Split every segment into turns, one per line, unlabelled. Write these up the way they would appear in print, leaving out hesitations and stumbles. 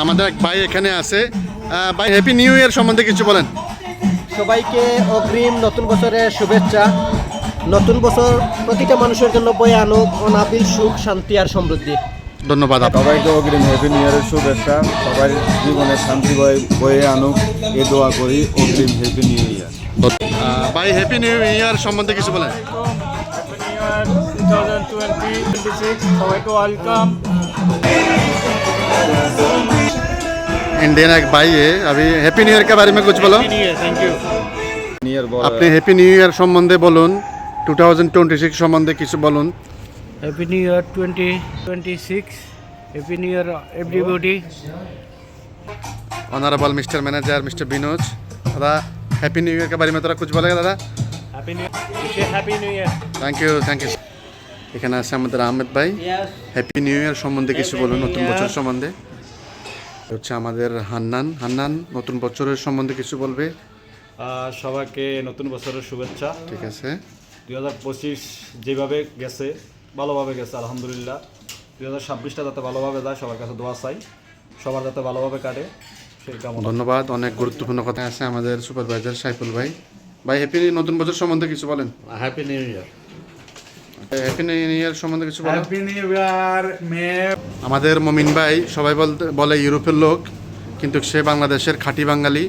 আমাদের এক ভাই এখানে আছে। ভাই হ্যাপি নিউ ইয়ার সম্বন্ধে কিছু বলেন।
সবাইকে অগ্রিম নতুন বছরের শুভেচ্ছা। নতুন বছর প্রতিটা মানুষের জন্য বয়ে আনুক অনাবিল সুখ, শান্তি আর সমৃদ্ধি।
ধন্যবাদ আপনাকে।
সবাইকে অগ্রিম হ্যাপি নিউ ইয়ারের শুভেচ্ছা। সবার জীবনে শান্তি বয়ে আনুক এ দোয়া করি। অগ্রিম হ্যাপি নিউ ইয়ার।
ভাই হ্যাপি নিউ ইয়ার সম্বন্ধে কিছু বলেন।
সবাইকে ওয়েলকাম।
इंडियन एक भाई है अभी हैप्पी न्यू ईयर के बारे में कुछ बोलो।
Thank you.
আপনি হ্যাপি নিউ ইয়ার সম্বন্ধে বলুন, 2026 সম্বন্ধে কিছু বলুন।
Happy new year 2026। Happy new year everybody.
Honourable mister manager mister Binoj, दादा हैप्पी न्यू ईयर के बारे में थोड़ा कुछ बोलेगा दादा।
Happy new year.
Thank you এখানে আছে আমাদের আহমেদ ভাই। হ্যাপি নিউ ইয়ার সম্বন্ধে কিছু বলুন, নতুন বছর সম্বন্ধে। হচ্ছে আমাদের হান্নান নতুন বছরের সম্বন্ধে কিছু বলবে।
সবাইকে নতুন বছরের শুভেচ্ছা।
ঠিক আছে।
2025 যেভাবে গেছে ভালোভাবে গেছে আলহামদুলিল্লাহ। 2026টা যাতে ভালোভাবে যায় সবার কাছে দোয়া চাই, সবার যাতে ভালোভাবে কাটে সেই কামনা।
ধন্যবাদ। অনেক গুরুত্বপূর্ণ কথা আছে আমাদের সুপারভাইজার সাইফুল ভাই। ভাই হ্যাপি নতুন বছর সম্বন্ধে কিছু বলেন।
হ্যাপি নিউ ইয়ার।
হ্যাপি নিউ ইয়ার সম্বন্ধে কিছু বলেন।
हैप्पी न्यू ईयर में
আমাদের মমিন ভাই সবাই বলে ইউরোপের লোক, কিন্তু সে বাংলাদেশের খাঁটি বাঙালি।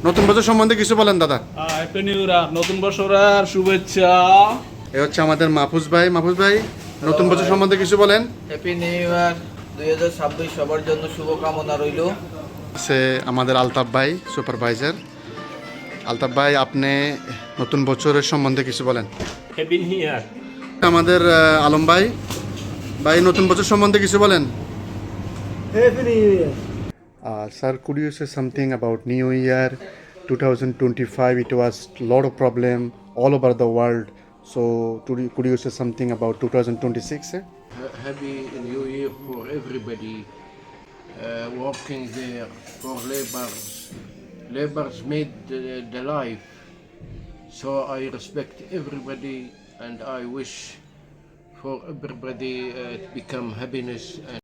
নতুন বছর সম্বন্ধে কিছু বলেন দাদা।
হ্যাপি নিউ ইয়ার, নতুন বছরের শুভেচ্ছা।
এ হচ্ছে আমাদের মাহফুজ ভাই নতুন বছর সম্বন্ধে কিছু বলেন।
হ্যাপি নিউ ইয়ার 2026 সবার জন্য শুভকামনা রইল।
সে আমাদের আলতাফ ভাই সুপারভাইজার। আলতাফ ভাই আপনি নতুন বছরের সম্বন্ধে কিছু বলেন।
হ্যাপি নিউ ইয়ার।
আমাদের আলম ভাই নতুন বছর সম্বন্ধে কিছু বলেন।
Happy new year.
Sir, could you say something about New Year 2025? It was a lot of problem all over the world. So, could you say something about 2026?
Happy New Year for everybody working there for laborers. Laborers made the life. So I respect everybody and I wish for everybody to become happiness and